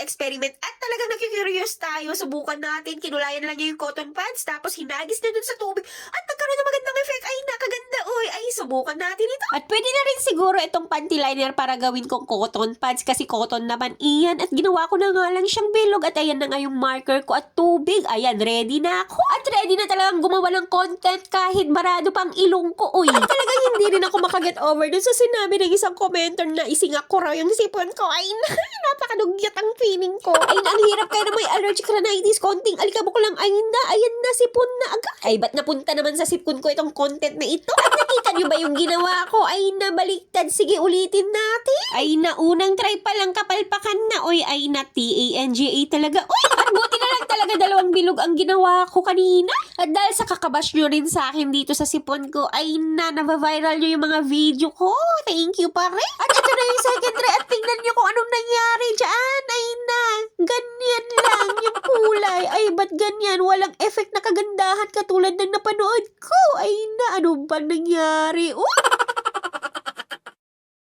experiment at talagang nakikurious tayo. Subukan natin, kinulayan lang niya yung cotton pads, tapos hinagis na dun sa tubig at nagkaroon ng magandang effect. Ay, nakaganda, oy. Ay, subukan natin ito. At pwede na rin siguro itong panty liner para gawin kong cotton pads kasi cotton naman iyan. At ginawa ko na nga lang siyang bilog at ayan na nga yung marker ko at tubig. Ayan, ready na ako. At ready na talagang gumawa ng content kahit barado pang ilong ko, uy. At talagang hindi rin ako makaget over dun sa sinabi ng isang commenter na isingak ko raw yung sipon ko. Ay, napakadugyat ang feeling ko. Ay, ang hirap kaya na may allergic rhinitis. Konting alikabok lang. Ay, ayan na, sipon na agad. Ay, ba't napunta naman sa sipon ko itong content na ito? At nakita niyo ba yung ginawa ko? Ay, nabaliktad. Sige, ulitin natin. Ay, unang try pa lang kapalpakan na. Oy, ay na TANGA talaga. Oy, at buti na lang talaga dalawang bilog ang ginawa ko kanina. At dahil sa kakabash nyo rin sa akin dito sa sipon ko, ay nabaviral nyo yung mga video ko. Thank you pa rin. At ito na yung second try at tingnan nyo kung anong nangyari dyan. Ay ganyan lang yung kulay. Ay, ba't ganyan? Walang effect na kagandahan katulad ng napanood ko. Ay ano bang nangyari?